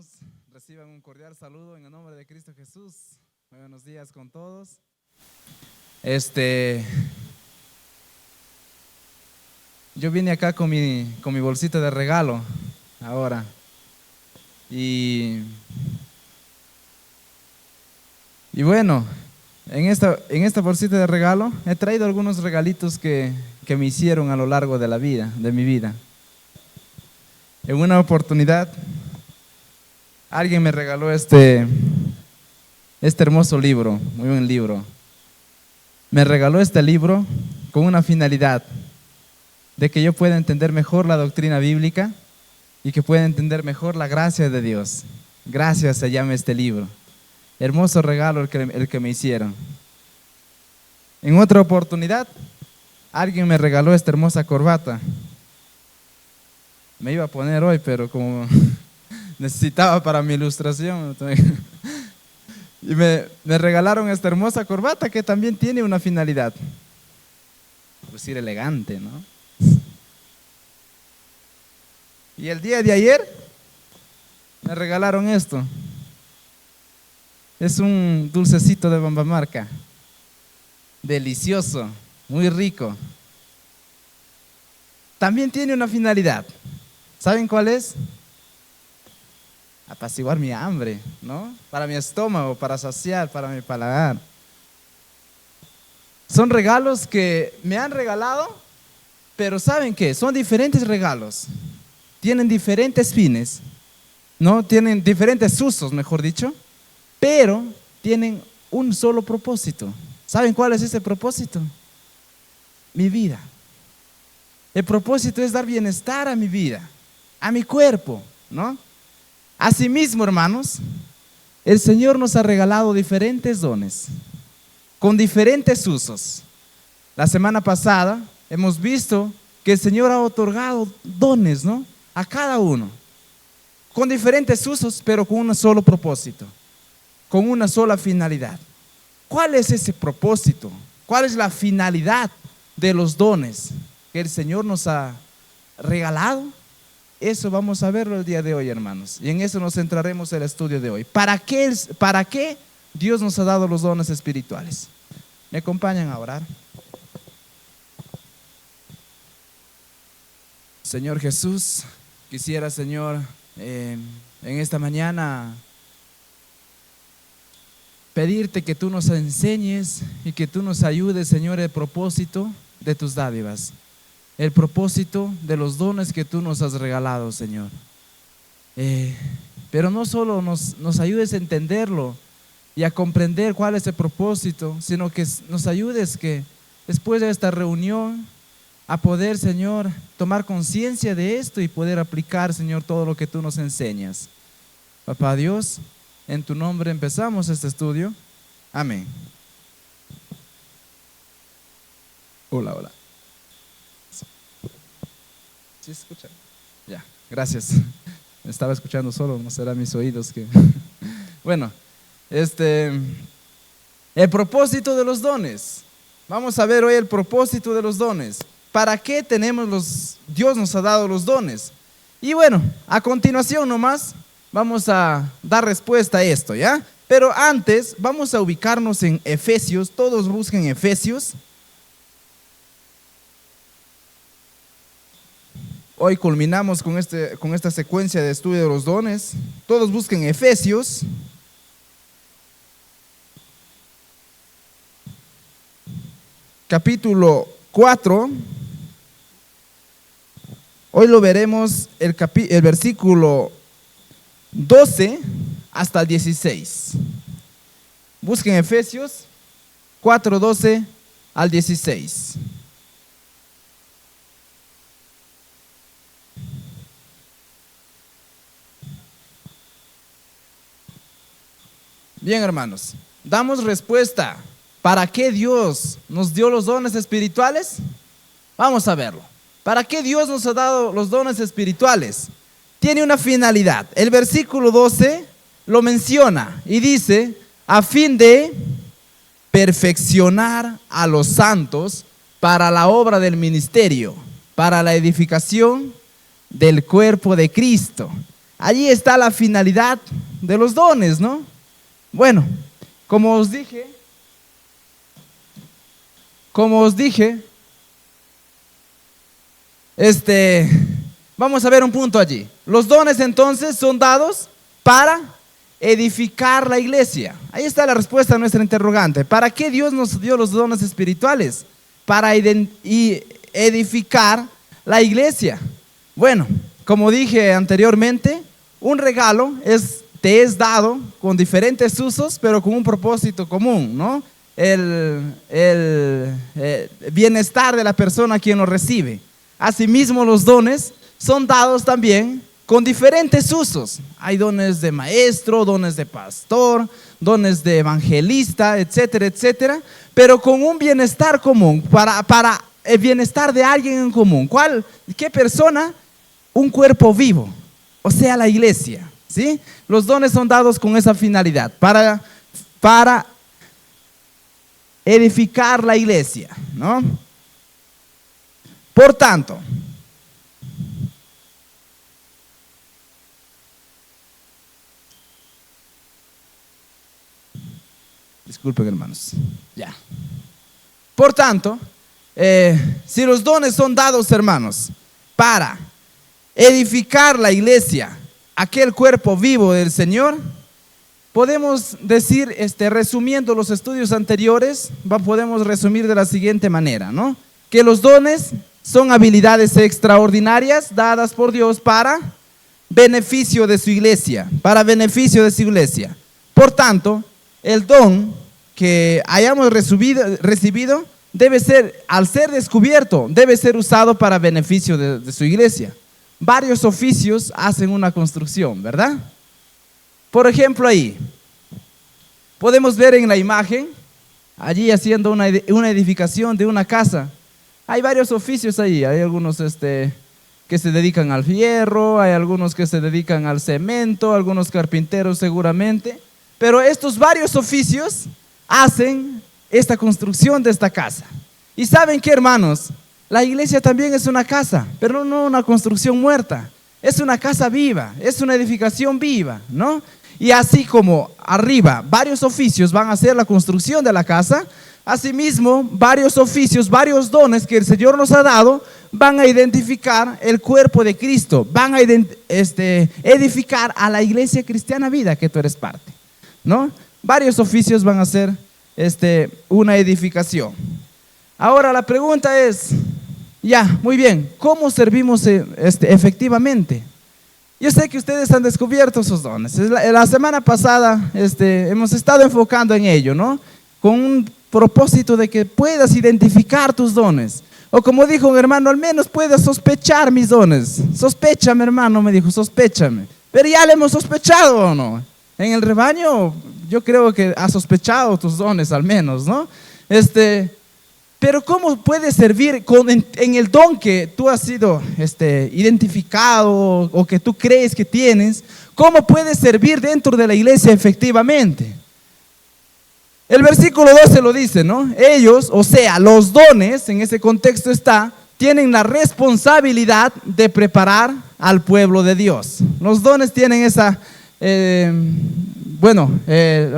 hermanos, reciban un cordial saludo en el nombre de Cristo Jesús. Muy buenos días con todos. Yo vine acá con mi bolsita de regalo ahora y bueno, en esta bolsita de regalo he traído algunos regalitos que me hicieron a lo largo de mi vida. En una oportunidad alguien me regaló este hermoso libro, muy buen libro. Me regaló este libro con una finalidad de que yo pueda entender mejor la doctrina bíblica y que pueda entender mejor la gracia de Dios. Gracias se llama este libro. Hermoso regalo el que me hicieron. En otra oportunidad, alguien me regaló esta hermosa corbata. Me iba a poner hoy, pero como necesitaba para mi ilustración. Y me regalaron esta hermosa corbata que también tiene una finalidad. Lucir elegante, ¿no? Y el día de ayer me regalaron esto. Es un dulcecito de Bambamarca. Delicioso, muy rico. También tiene una finalidad. ¿Saben cuál es? Apaciguar mi hambre, ¿no? Para mi estómago, para saciar, para mi paladar. Son regalos que me han regalado, pero ¿saben qué? Son diferentes regalos. Tienen diferentes fines, ¿no? Tienen diferentes usos, mejor dicho, pero tienen un solo propósito. ¿Saben cuál es ese propósito? Mi vida. El propósito es dar bienestar a mi vida, a mi cuerpo, ¿no? Asimismo, hermanos, el Señor nos ha regalado diferentes dones, con diferentes usos. La semana pasada hemos visto que el Señor ha otorgado dones, ¿no? A cada uno, con diferentes usos, pero con un solo propósito, con una sola finalidad. ¿Cuál es ese propósito? ¿Cuál es la finalidad de los dones que el Señor nos ha regalado? Eso vamos a verlo el día de hoy, hermanos, y en eso nos centraremos en el estudio de hoy. ¿Para qué Dios nos ha dado los dones espirituales? ¿Me acompañan a orar? Señor Jesús, quisiera, Señor, en esta mañana pedirte que tú nos enseñes y que tú nos ayudes, Señor, el propósito de tus dádivas, el propósito de los dones que tú nos has regalado, Señor. Pero no solo nos ayudes a entenderlo y a comprender cuál es el propósito, sino que nos ayudes que después de esta reunión a poder, Señor, tomar conciencia de esto y poder aplicar, Señor, todo lo que tú nos enseñas. Papá Dios, en tu nombre empezamos este estudio. Amén. Hola. ¿Sí se escucha? Ya, gracias. Me estaba escuchando solo, no será mis oídos que… Bueno, el propósito de los dones. Vamos a ver hoy el propósito de los dones. ¿Para qué Dios nos ha dado los dones? Y bueno, a continuación nomás vamos a dar respuesta a esto, ¿ya? Pero antes vamos a ubicarnos en Efesios. Todos busquen Efesios. Hoy culminamos con esta secuencia de estudio de los dones. Todos busquen Efesios. Capítulo 4. Hoy lo veremos el versículo 12 hasta el 16. Busquen Efesios 4, 12 al 16. Bien, hermanos, damos respuesta. ¿Para qué Dios nos dio los dones espirituales? Vamos a verlo. ¿Para qué Dios nos ha dado los dones espirituales? Tiene una finalidad. El versículo 12 lo menciona y dice: a fin de perfeccionar a los santos para la obra del ministerio, para la edificación del cuerpo de Cristo, allí está la finalidad de los dones, ¿no? Bueno, como os dije, vamos a ver un punto allí. Los dones entonces son dados para edificar la iglesia. Ahí está la respuesta a nuestra interrogante. ¿Para qué Dios nos dio los dones espirituales? Para edificar la iglesia. Bueno, como dije anteriormente, un regalo te es dado con diferentes usos, pero con un propósito común, ¿no? El bienestar de la persona quien lo recibe. Asimismo, los dones son dados también con diferentes usos. Hay dones de maestro, dones de pastor, dones de evangelista, etcétera, etcétera, pero con un bienestar común, para el bienestar de alguien en común. ¿Qué persona? Un cuerpo vivo, o sea, la iglesia, ¿sí? Los dones son dados con esa finalidad, para edificar la iglesia, ¿no? Por tanto, disculpen, hermanos, ya. Por tanto, si los dones son dados, hermanos, para edificar la iglesia, aquel cuerpo vivo del Señor, podemos decir, resumiendo los estudios anteriores, podemos resumir de la siguiente manera, ¿no? Que los dones son habilidades extraordinarias dadas por Dios para beneficio de su iglesia, Por tanto, el don que hayamos recibido debe ser, al ser descubierto, debe ser usado para beneficio de su iglesia. Varios oficios hacen una construcción, ¿verdad? Por ejemplo, ahí podemos ver en la imagen, allí haciendo una edificación de una casa. Hay varios oficios ahí, hay algunos que se dedican al fierro, hay algunos que se dedican al cemento, algunos carpinteros seguramente, pero estos varios oficios hacen esta construcción de esta casa. ¿Y saben qué, hermanos? La iglesia también es una casa, pero no una construcción muerta, es una casa viva, es una edificación viva, ¿no? Y así como arriba varios oficios van a hacer la construcción de la casa, asimismo varios oficios, varios dones que el Señor nos ha dado van a identificar el cuerpo de Cristo, van a edificar a la iglesia cristiana vida que tú eres parte, ¿no? Varios oficios van a hacer una edificación. Ahora la pregunta es, ya, muy bien, ¿cómo servimos efectivamente? Yo sé que ustedes han descubierto sus dones. La semana pasada hemos estado enfocando en ello, ¿no? Con un propósito de que puedas identificar tus dones. O como dijo un hermano, al menos puedas sospechar mis dones. Sospéchame, hermano, me dijo, sospéchame. Pero ya le hemos sospechado, ¿o no? En el rebaño yo creo que ha sospechado tus dones al menos, ¿no? Pero ¿cómo puedes servir en el don que tú has sido identificado o que tú crees que tienes? ¿Cómo puedes servir dentro de la iglesia efectivamente? El versículo 12 lo dice, ¿no? Ellos, o sea, los dones, en ese contexto tienen la responsabilidad de preparar al pueblo de Dios. Los dones tienen esa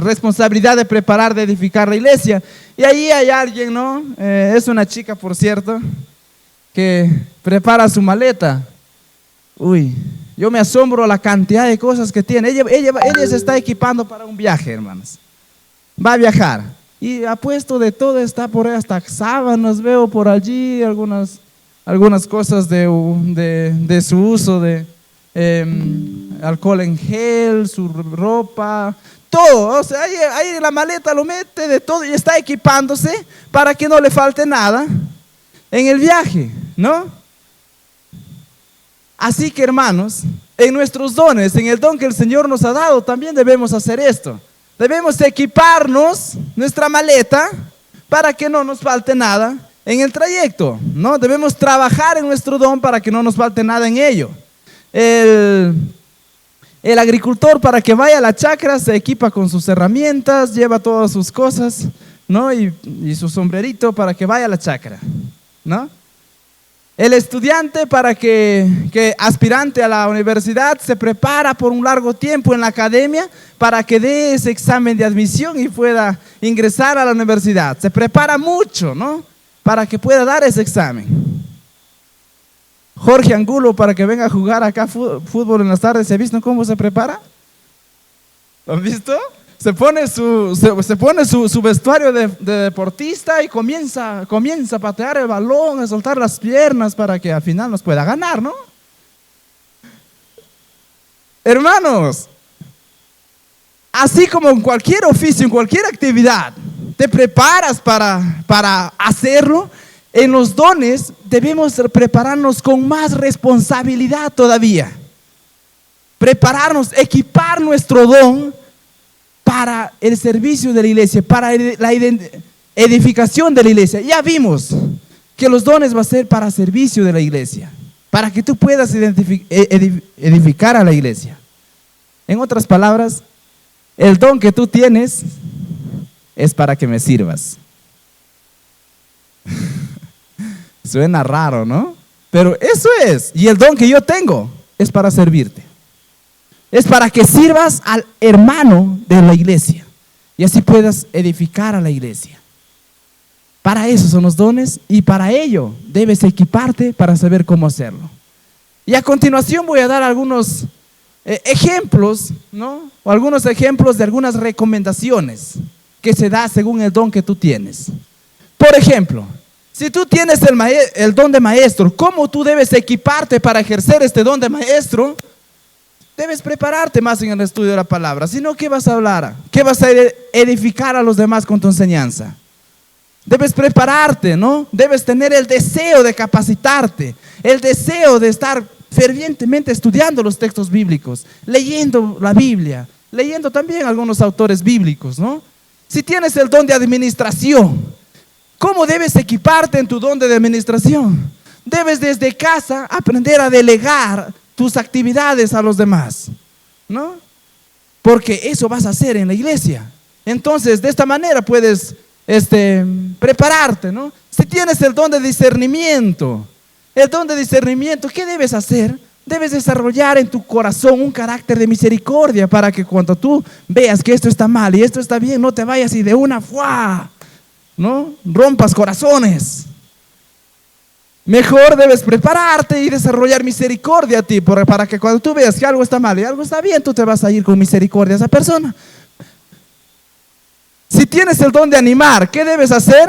responsabilidad de preparar, de edificar la iglesia. Y ahí hay alguien, ¿no? Es una chica, por cierto, que prepara su maleta. Uy, yo me asombro la cantidad de cosas que tiene. Ella se está equipando para un viaje, hermanos. Va a viajar. Y ha puesto de todo, está por ahí, hasta sábanas veo por allí, algunas cosas de su uso de alcohol en gel, su ropa, todo. O sea, ahí la maleta lo mete de todo y está equipándose para que no le falte nada en el viaje, ¿no? Así que, hermanos, en nuestros dones, en el don que el Señor nos ha dado, también debemos hacer esto. Debemos equiparnos nuestra maleta para que no nos falte nada en el trayecto, ¿no? Debemos trabajar en nuestro don para que no nos falte nada en ello. El agricultor, para que vaya a la chacra, se equipa con sus herramientas, lleva todas sus cosas, ¿no? Y su sombrerito para que vaya a la chacra, ¿no? El estudiante que aspirante a la universidad se prepara por un largo tiempo en la academia para que dé ese examen de admisión y pueda ingresar a la universidad. Se prepara mucho, ¿no? Para que pueda dar ese examen. Jorge Angulo, para que venga a jugar acá fútbol en las tardes, ¿se ha visto cómo se prepara? ¿Lo han visto? Se pone su vestuario de deportista y comienza a patear el balón, a soltar las piernas para que al final nos pueda ganar, ¿no? Hermanos, así como en cualquier oficio, en cualquier actividad, te preparas para hacerlo, en los dones debemos prepararnos con más responsabilidad todavía. Prepararnos, equipar nuestro don para el servicio de la iglesia, para la edificación de la iglesia. Ya vimos que los dones va a ser para servicio de la iglesia, para que tú puedas edificar a la iglesia. En otras palabras, el don que tú tienes es para que me sirvas. Suena raro, ¿no? Pero eso es. Y el don que yo tengo es para servirte. Es para que sirvas al hermano de la iglesia y así puedas edificar a la iglesia. Para eso son los dones y para ello debes equiparte para saber cómo hacerlo. Y a continuación voy a dar algunos ejemplos, ¿no? O algunos ejemplos de algunas recomendaciones que se da según el don que tú tienes. Por ejemplo, si tú tienes el don de maestro, ¿cómo tú debes equiparte para ejercer este don de maestro? Debes prepararte más en el estudio de la palabra. Si no, ¿qué vas a hablar? ¿Qué vas a edificar a los demás con tu enseñanza? Debes prepararte, ¿no? Debes tener el deseo de capacitarte, el deseo de estar fervientemente estudiando los textos bíblicos, leyendo la Biblia, leyendo también algunos autores bíblicos, ¿no? Si tienes el don de administración, ¿cómo debes equiparte en tu don de administración? Debes desde casa aprender a delegar tus actividades a los demás, ¿no? Porque eso vas a hacer en la iglesia. Entonces, de esta manera puedes prepararte, ¿no? Si tienes el don de discernimiento, ¿qué debes hacer? Debes desarrollar en tu corazón un carácter de misericordia para que cuando tú veas que esto está mal y esto está bien, no te vayas y de una ¡fua!, ¿no? Rompas corazones. Mejor debes prepararte y desarrollar misericordia a ti, para que cuando tú veas que algo está mal y algo está bien, tú te vas a ir con misericordia a esa persona. Si tienes el don de animar, ¿qué debes hacer?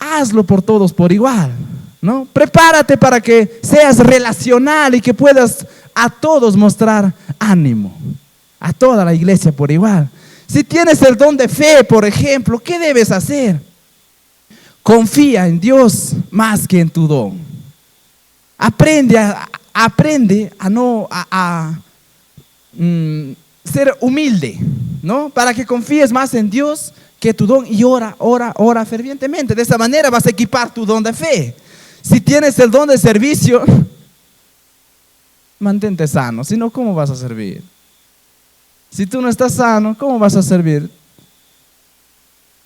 Hazlo por todos por igual, ¿no? Prepárate para que seas relacional y que puedas a todos mostrar ánimo, a toda la iglesia por igual. Si tienes el don de fe, por ejemplo, ¿qué debes hacer? Confía en Dios más que en tu don. Aprende a ser humilde, ¿no? Para que confíes más en Dios que tu don y ora fervientemente. De esa manera vas a equipar tu don de fe. Si tienes el don de servicio, mantente sano, si no, ¿cómo vas a servir? Si tú no estás sano, ¿cómo vas a servir?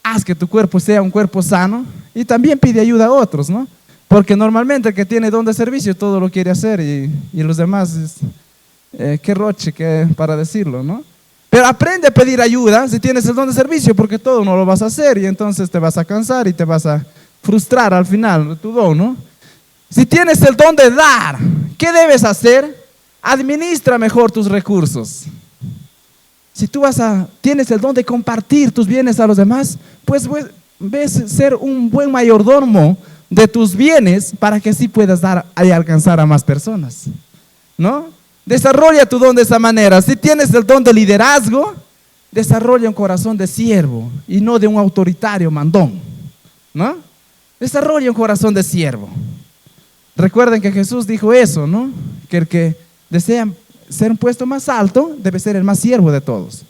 Haz que tu cuerpo sea un cuerpo sano y también pide ayuda a otros, ¿no? Porque normalmente el que tiene don de servicio todo lo quiere hacer y los demás, qué roche para decirlo, ¿no? Pero aprende a pedir ayuda si tienes el don de servicio, porque todo no lo vas a hacer y entonces te vas a cansar y te vas a frustrar al final de tu don, ¿no? Si tienes el don de dar, ¿qué debes hacer? Administra mejor tus recursos. Si tú tienes el don de compartir tus bienes a los demás, pues ves ser un buen mayordomo de tus bienes para que así puedas dar y alcanzar a más personas, ¿no? Desarrolla tu don de esa manera. Si tienes el don de liderazgo, desarrolla un corazón de siervo y no de un autoritario mandón, ¿no? Desarrolla un corazón de siervo. Recuerden que Jesús dijo eso, ¿no? Que el que desea ser un puesto más alto debe ser el más siervo de todos.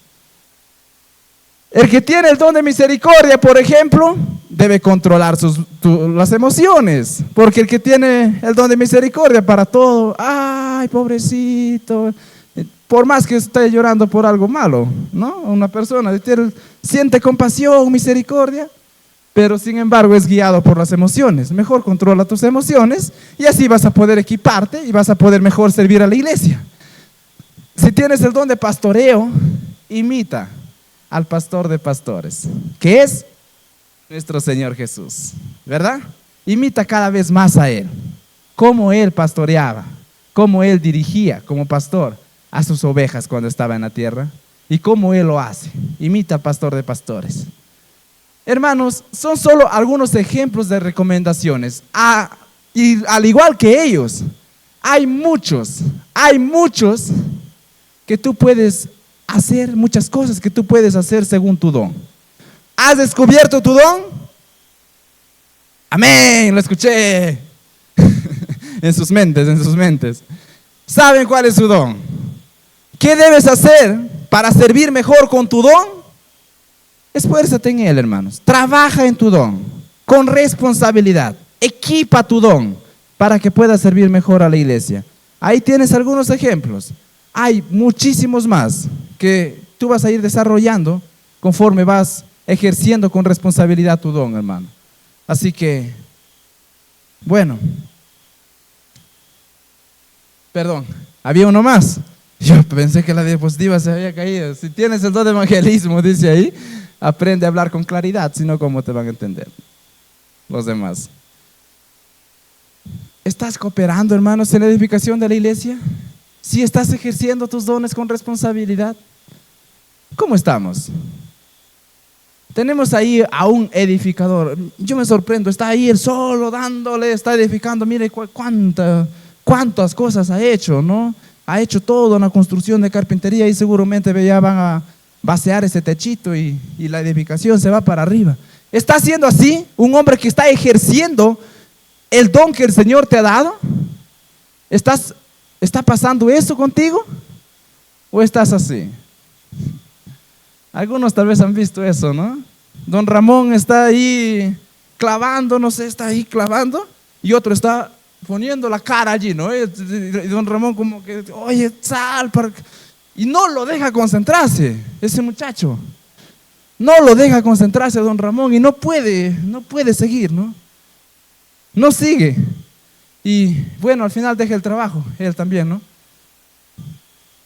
El que tiene el don de misericordia, por ejemplo, debe controlar las emociones, porque el que tiene el don de misericordia para todo, ay, pobrecito, por más que esté llorando por algo malo, ¿no? Una persona siente compasión, misericordia, pero sin embargo es guiado por las emociones. Mejor controla tus emociones y así vas a poder equiparte y vas a poder mejor servir a la iglesia. Si tienes el don de pastoreo, imita al pastor de pastores, que es nuestro Señor Jesús, ¿verdad? Imita cada vez más a Él, cómo Él pastoreaba, cómo Él dirigía como pastor a sus ovejas cuando estaba en la tierra y cómo Él lo hace. Imita al pastor de pastores. Hermanos, son solo algunos ejemplos de recomendaciones. Y al igual que ellos, hay muchos que tú puedes hacer, muchas cosas que tú puedes hacer según tu don. ¿Has descubierto tu don? Amén, lo escuché. En sus mentes. ¿Saben cuál es su don? ¿Qué debes hacer para servir mejor con tu don? Esfuérzate en él, hermanos. Trabaja en tu don con responsabilidad. Equipa tu don para que puedas servir mejor a la iglesia. Ahí tienes algunos ejemplos. Hay muchísimos más que tú vas a ir desarrollando conforme vas ejerciendo con responsabilidad tu don, hermano. Así que, bueno. Perdón, había uno más. Yo pensé que la diapositiva se había caído. Si tienes el don de evangelismo, dice ahí, aprende a hablar con claridad, si no, ¿cómo te van a entender los demás? ¿Estás cooperando, hermanos, en la edificación de la iglesia? ¿Sí estás ejerciendo tus dones con responsabilidad? ¿Cómo estamos? Tenemos ahí a un edificador. Yo me sorprendo, está ahí él solo dándole, está edificando. Mire cuántas cosas ha hecho, ¿no? Ha hecho toda una construcción de carpintería y seguramente ya van a vaciar ese techito y la edificación se va para arriba. ¿Está haciendo así un hombre que está ejerciendo el don que el Señor te ha dado? ¿Está pasando eso contigo? ¿O estás así? Algunos tal vez han visto eso, ¿no? Don Ramón está ahí clavando, no sé, está ahí clavando y otro está poniendo la cara allí, ¿no? Y don Ramón como que, oye, sal, y no lo deja concentrarse, ese muchacho. No lo deja concentrarse don Ramón y no puede seguir, ¿no? No sigue. Y bueno, al final deja el trabajo, él también, ¿no?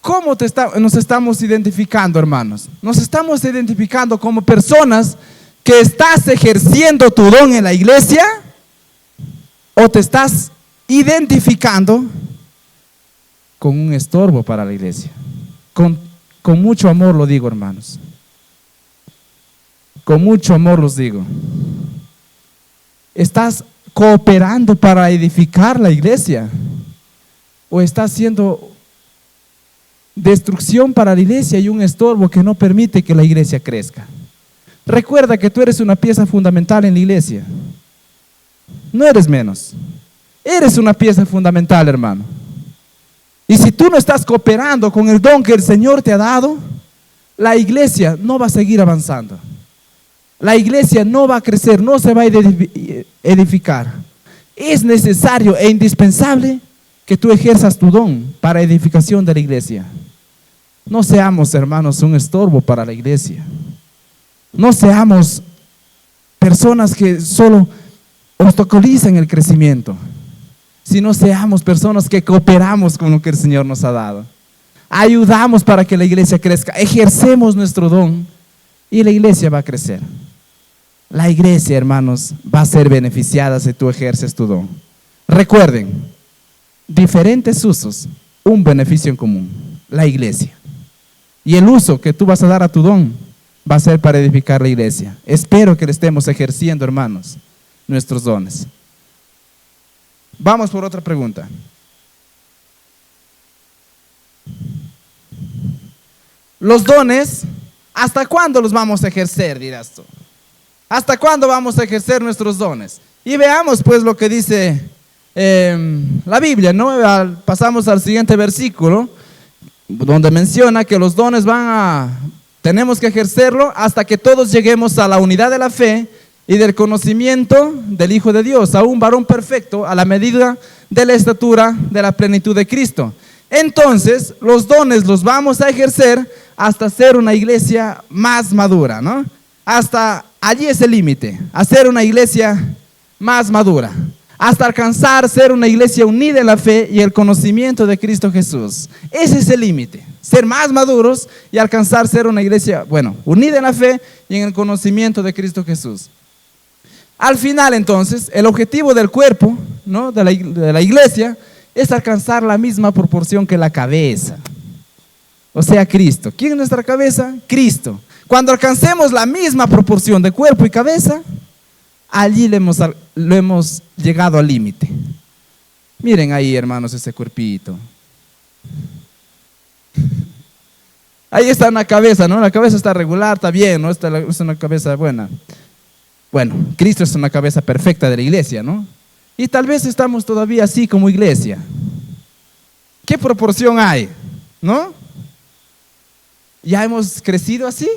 ¿Cómo nos estamos identificando, hermanos? Nos estamos identificando como personas que estás ejerciendo tu don en la iglesia, o te estás identificando con un estorbo para la iglesia. Con mucho amor lo digo, hermanos. Con mucho amor los digo. ¿Estás cooperando para edificar la iglesia? ¿O estás haciendo destrucción para la iglesia y un estorbo que no permite que la iglesia crezca? Recuerda que tú eres una pieza fundamental en la iglesia. No eres menos. Eres una pieza fundamental, hermano. Y si tú no estás cooperando con el don que el Señor te ha dado, la iglesia no va a seguir avanzando. La iglesia no va a crecer, no se va a edificar. Es necesario e indispensable que tú ejerzas tu don para edificación de la iglesia. No seamos, hermanos, un estorbo para la iglesia. No seamos personas que solo obstaculizan el crecimiento, sino seamos personas que cooperamos con lo que el Señor nos ha dado. Ayudamos para que la iglesia crezca, ejercemos nuestro don y la iglesia va a crecer. La iglesia, hermanos, va a ser beneficiada si tú ejerces tu don. Recuerden, diferentes usos, un beneficio en común, la iglesia. Y el uso que tú vas a dar a tu don va a ser para edificar la iglesia. Espero que le estemos ejerciendo, hermanos, nuestros dones. Vamos por otra pregunta. Los dones, ¿hasta cuándo los vamos a ejercer, dirás tú? ¿Hasta cuándo vamos a ejercer nuestros dones? Y veamos pues lo que dice la Biblia, ¿no? Pasamos al siguiente versículo, donde menciona que los dones tenemos que ejercerlo hasta que todos lleguemos a la unidad de la fe y del conocimiento del Hijo de Dios, a un varón perfecto, a la medida de la estatura de la plenitud de Cristo. Entonces, los dones los vamos a ejercer hasta ser una iglesia más madura, ¿no? Hasta Allí es el límite, hacer una iglesia más madura, hasta alcanzar ser una iglesia unida en la fe y el conocimiento de Cristo Jesús. Ese es el límite, ser más maduros y alcanzar ser una iglesia, unida en la fe y en el conocimiento de Cristo Jesús. Al final, entonces, el objetivo del cuerpo, ¿no?, de la iglesia es alcanzar la misma proporción que la cabeza, o sea, Cristo. ¿Quién es nuestra cabeza? Cristo. Cuando alcancemos la misma proporción de cuerpo y cabeza, allí lo hemos llegado al límite. Miren ahí, hermanos, ese cuerpito. Ahí está una cabeza, ¿no? La cabeza está regular, está bien, ¿no? Es una cabeza buena. Bueno, Cristo es una cabeza perfecta de la iglesia, ¿no? Y tal vez estamos todavía así como iglesia. ¿Qué proporción hay? ¿No? ¿Ya hemos crecido así?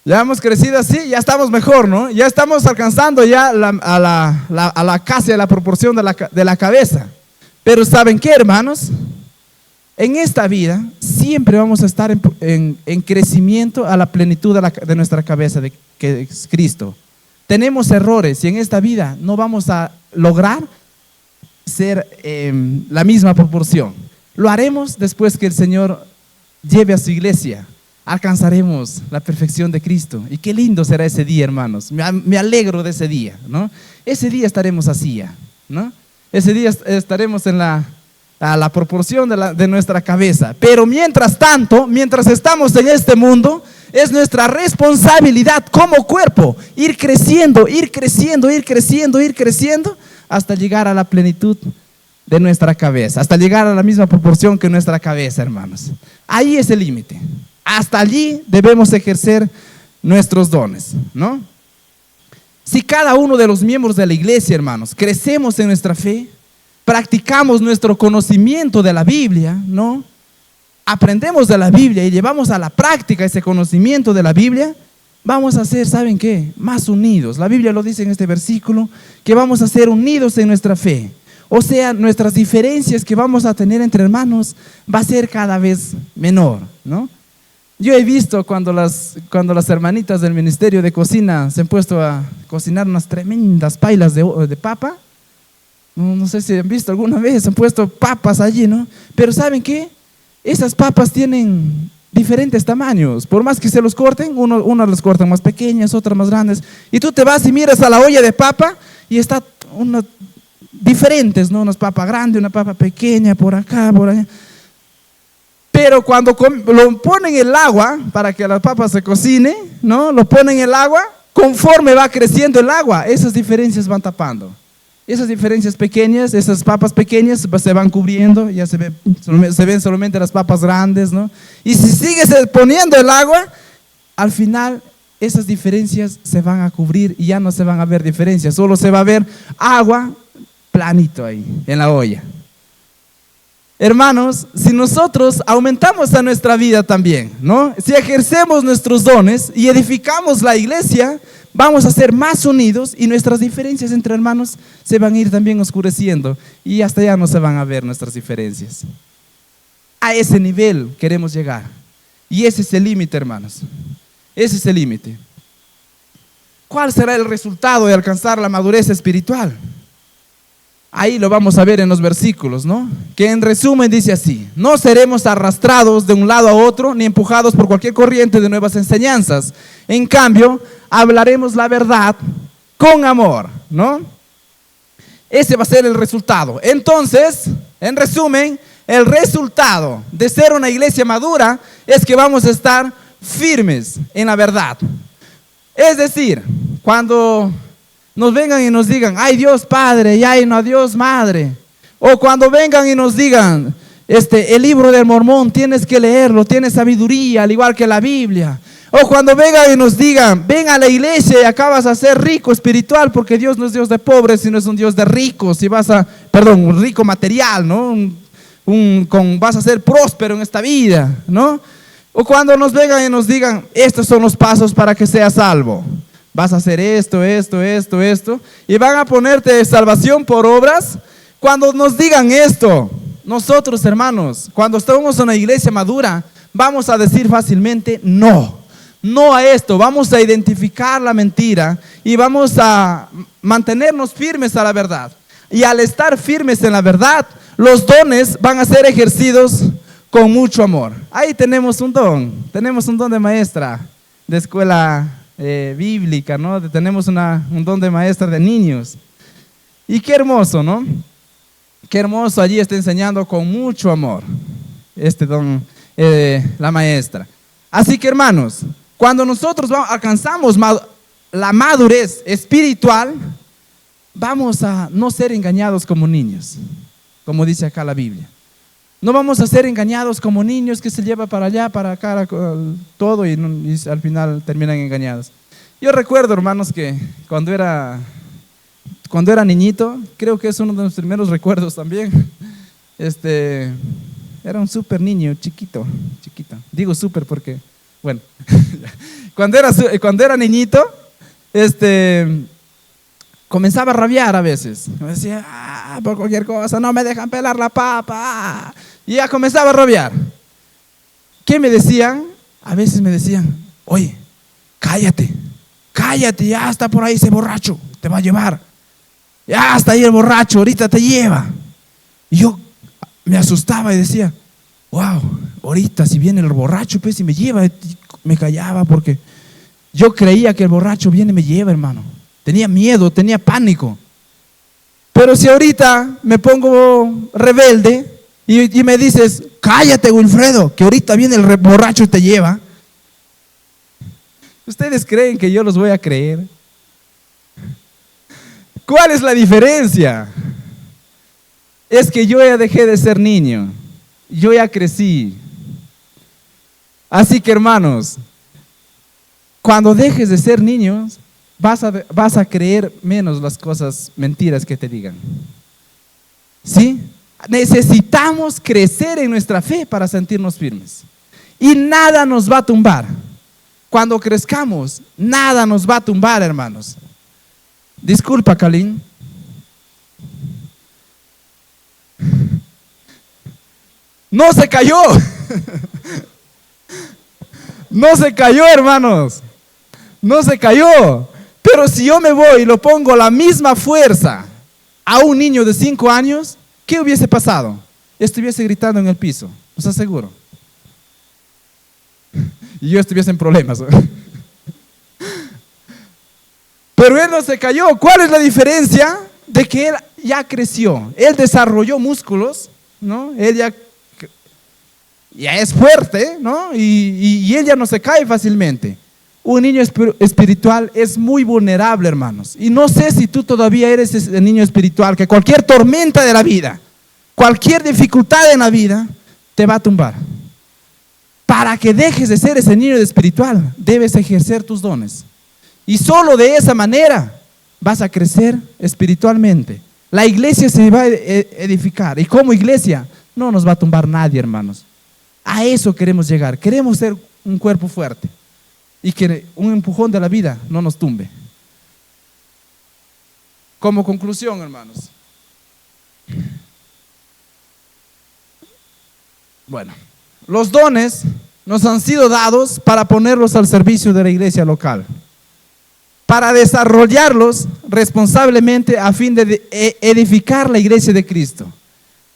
Ya hemos crecido así, ya estamos mejor, ¿no? Ya estamos alcanzando ya casi a la proporción de la cabeza. Pero ¿saben qué, hermanos? En esta vida siempre vamos a estar en crecimiento a la plenitud de nuestra cabeza, que es Cristo. Tenemos errores y en esta vida no vamos a lograr ser la misma proporción. Lo haremos después que el Señor lleve a su iglesia. Alcanzaremos la perfección de Cristo. Y qué lindo será ese día, hermanos. Me alegro de ese día, ¿no? Ese día estaremos así ya, ¿no? Ese día estaremos a la proporción de nuestra cabeza. Pero mientras tanto, mientras estamos en este mundo, es nuestra responsabilidad como cuerpo ir creciendo, ir creciendo, ir creciendo, ir creciendo hasta llegar a la plenitud de nuestra cabeza, hasta llegar a la misma proporción que nuestra cabeza, hermanos. Ahí es el límite. Hasta allí debemos ejercer nuestros dones, ¿no? Si cada uno de los miembros de la iglesia, hermanos, crecemos en nuestra fe, practicamos nuestro conocimiento de la Biblia, ¿no? Aprendemos de la Biblia y llevamos a la práctica ese conocimiento de la Biblia, vamos a ser, ¿saben qué?, más unidos. La Biblia lo dice en este versículo, que vamos a ser unidos en nuestra fe. O sea, nuestras diferencias que vamos a tener entre hermanos va a ser cada vez menor, ¿no? Yo he visto cuando las hermanitas del ministerio de cocina se han puesto a cocinar unas tremendas pailas de papa. No sé si han visto alguna vez, han puesto papas allí, ¿no? Pero ¿saben qué? Esas papas tienen diferentes tamaños. Por más que se los corten, unas las cortan más pequeñas, otras más grandes. Y tú te vas y miras a la olla de papa y está diferentes, ¿no? Una papa grande, una papa pequeña, por acá, por allá. Pero cuando lo ponen en el agua, para que la papa se cocine, ¿no? Lo ponen en el agua, conforme va creciendo el agua, esas diferencias van tapando. Esas diferencias pequeñas, esas papas pequeñas se van cubriendo, ya se ven solamente las papas grandes, ¿no? Y si sigues poniendo el agua, al final esas diferencias se van a cubrir y ya no se van a ver diferencias, solo se va a ver agua planito ahí en la olla. Hermanos, si nosotros aumentamos a nuestra vida también, ¿no? Si ejercemos nuestros dones y edificamos la iglesia, vamos a ser más unidos y nuestras diferencias entre hermanos se van a ir también oscureciendo y hasta ya no se van a ver nuestras diferencias. A ese nivel queremos llegar y ese es el límite, hermanos. Ese es el límite. ¿Cuál será el resultado de alcanzar la madurez espiritual? Ahí lo vamos a ver en los versículos, ¿no? Que en resumen dice así: no seremos arrastrados de un lado a otro ni empujados por cualquier corriente de nuevas enseñanzas. En cambio, hablaremos la verdad con amor, ¿no? Ese va a ser el resultado. Entonces, en resumen, el resultado de ser una iglesia madura es que vamos a estar firmes en la verdad. Es decir, cuando nos vengan y nos digan, ay Dios Padre y ay no Dios Madre, o cuando vengan y nos digan, el libro del Mormón tienes que leerlo, tiene sabiduría al igual que la Biblia, o cuando vengan y nos digan, ven a la iglesia y acá vas a ser rico espiritual, porque Dios no es Dios de pobres, sino es un Dios de ricos, y un rico material, ¿no? Vas a ser próspero en esta vida, ¿no? O cuando nos vengan y nos digan, estos son los pasos para que seas salvo. Vas a hacer esto, y van a ponerte salvación por obras. Cuando nos digan esto, nosotros, hermanos, cuando estamos en una iglesia madura, vamos a decir fácilmente no. No a esto, vamos a identificar la mentira y vamos a mantenernos firmes a la verdad. Y al estar firmes en la verdad, los dones van a ser ejercidos con mucho amor. Ahí tenemos un don de maestra de escuela bíblica, ¿no? Tenemos un don de maestra de niños. Y qué hermoso, ¿no? Qué hermoso, allí está enseñando con mucho amor este don, la maestra. Así que hermanos, cuando nosotros alcanzamos la madurez espiritual, vamos a no ser engañados como niños, como dice acá la Biblia. No vamos a ser engañados como niños que se lleva para allá, para acá, todo y al final terminan engañados. Yo recuerdo, hermanos, que cuando era niñito, creo que es uno de los primeros recuerdos también, era un súper niño, chiquito. Digo súper porque, bueno, cuando era niñito, comenzaba a rabiar a veces. Me decía, por cualquier cosa, no me dejan pelar la papa. Y ya comenzaba a rabiar. ¿Qué me decían? A veces me decían, oye, cállate, ya está por ahí ese borracho, te va a llevar. Ya está ahí el borracho, ahorita te lleva. Y yo me asustaba y decía, wow, ahorita si viene el borracho, pues si me lleva, me callaba porque yo creía que el borracho viene y me lleva, hermano. Tenía miedo, tenía pánico. Pero si ahorita me pongo rebelde y me dices, cállate, Wilfredo, que ahorita viene el borracho y te lleva, ¿ustedes creen que yo los voy a creer? ¿Cuál es la diferencia? Es que yo ya dejé de ser niño, yo ya crecí. Así que hermanos, cuando dejes de ser niños, vas a creer menos las cosas mentiras que te digan. ¿Sí? Necesitamos crecer en nuestra fe para sentirnos firmes. Y nada nos va a tumbar. Cuando crezcamos, nada nos va a tumbar, hermanos. Disculpa, Kalin. No se cayó. No se cayó, hermanos. No se cayó. Pero si yo me voy y lo pongo la misma fuerza a un niño de 5 años, ¿qué hubiese pasado? Estuviese gritando en el piso, os aseguro. Y yo estuviese en problemas. Pero él no se cayó. ¿Cuál es la diferencia? De que él ya creció, él desarrolló músculos, ¿no? Él ya es fuerte, ¿no? Y él ya no se cae fácilmente. Un niño espiritual es muy vulnerable, hermanos. Y no sé si tú todavía eres ese niño espiritual, que cualquier tormenta de la vida, cualquier dificultad en la vida, te va a tumbar. Para que dejes de ser ese niño espiritual, debes ejercer tus dones. Y solo de esa manera vas a crecer espiritualmente. La iglesia se va a edificar. Y como iglesia, no nos va a tumbar nadie, hermanos. A eso queremos llegar. Queremos ser un cuerpo fuerte. Y que un empujón de la vida no nos tumbe. Como conclusión, hermanos. Bueno, los dones nos han sido dados para ponerlos al servicio de la iglesia local, para desarrollarlos responsablemente a fin de edificar la iglesia de Cristo.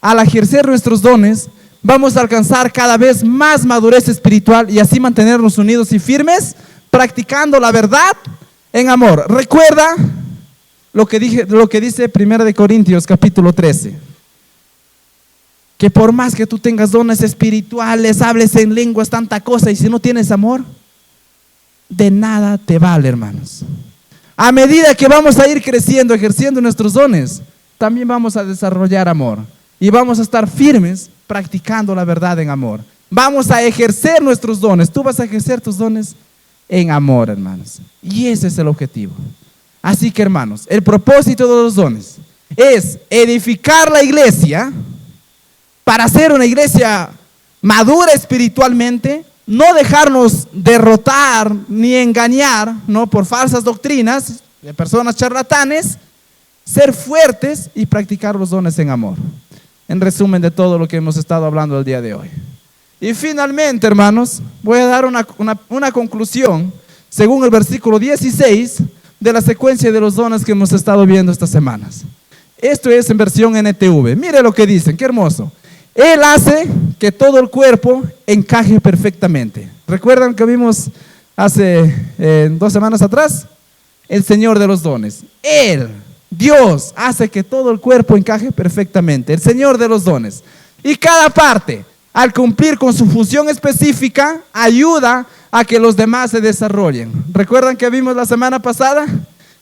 Al ejercer nuestros dones, vamos a alcanzar cada vez más madurez espiritual y así mantenernos unidos y firmes, practicando la verdad en amor. Recuerda lo que dice 1 Corintios capítulo 13. Que por más que tú tengas dones espirituales, hables en lenguas, tanta cosa, y si no tienes amor, de nada te vale, hermanos. A medida que vamos a ir creciendo, ejerciendo nuestros dones, también vamos a desarrollar amor. Y vamos a estar firmes practicando la verdad en amor. Vamos a ejercer nuestros dones. Tú vas a ejercer tus dones en amor, hermanos. Y ese es el objetivo. Así que, hermanos, el propósito de los dones es edificar la iglesia para ser una iglesia madura espiritualmente, no dejarnos derrotar ni engañar, ¿no?, por falsas doctrinas de personas charlatanes, ser fuertes y practicar los dones en amor. En resumen de todo lo que hemos estado hablando el día de hoy. Y finalmente, hermanos, voy a dar una conclusión según el versículo 16 de la secuencia de los dones que hemos estado viendo estas semanas. Esto es en versión NTV. Mire lo que dicen, qué hermoso. Él hace que todo el cuerpo encaje perfectamente. ¿Recuerdan que vimos hace 2 semanas atrás? El Señor de los dones. Él, Dios, hace que todo el cuerpo encaje perfectamente. El Señor de los dones. Y cada parte, al cumplir con su función específica, ayuda a que los demás se desarrollen. ¿Recuerdan que vimos la semana pasada?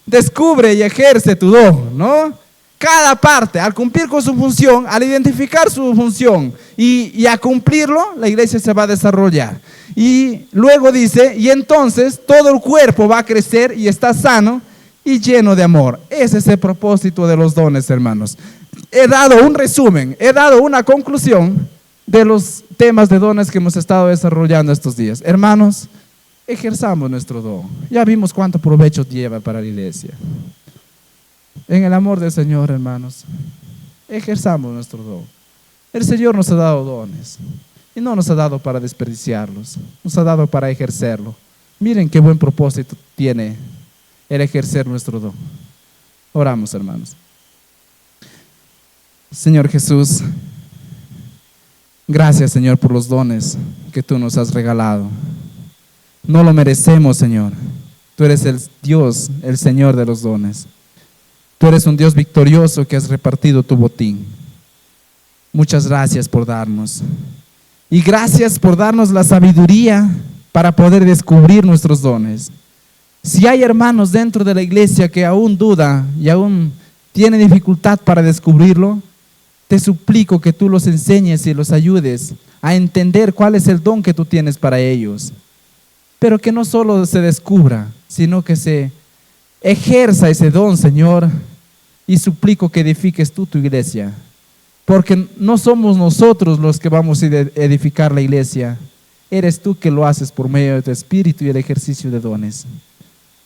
Descubre y ejerce tu don, ¿no? Cada parte, al cumplir con su función, al identificar su función y a cumplirlo, la iglesia se va a desarrollar. Y luego dice, y entonces todo el cuerpo va a crecer y está sano y lleno de amor. Ese es el propósito de los dones, hermanos. He dado un resumen, he dado una conclusión de los temas de dones que hemos estado desarrollando estos días. Hermanos, ejerzamos nuestro don. Ya vimos cuánto provecho lleva para la iglesia. En el amor del Señor, hermanos, ejerzamos nuestro don. El Señor nos ha dado dones y no nos ha dado para desperdiciarlos, nos ha dado para ejercerlo. Miren qué buen propósito tiene el ejercer nuestro don. Oramos, hermanos. Señor Jesús, gracias, Señor, por los dones que tú nos has regalado. No lo merecemos, Señor. Tú eres el Dios, el Señor de los dones. Tú eres un Dios victorioso que has repartido tu botín. Muchas gracias por darnos. Y gracias por darnos la sabiduría para poder descubrir nuestros dones. Si hay hermanos dentro de la iglesia que aún duda y aún tiene dificultad para descubrirlo, te suplico que tú los enseñes y los ayudes a entender cuál es el don que tú tienes para ellos. Pero que no solo se descubra, sino que se ejerza ese don, Señor, y suplico que edifiques tú tu iglesia, porque no somos nosotros los que vamos a edificar la iglesia, eres tú que lo haces por medio de tu espíritu y el ejercicio de dones.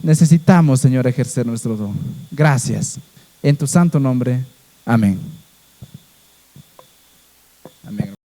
Necesitamos, Señor, ejercer nuestro don. Gracias. En tu santo nombre. Amén. Amén.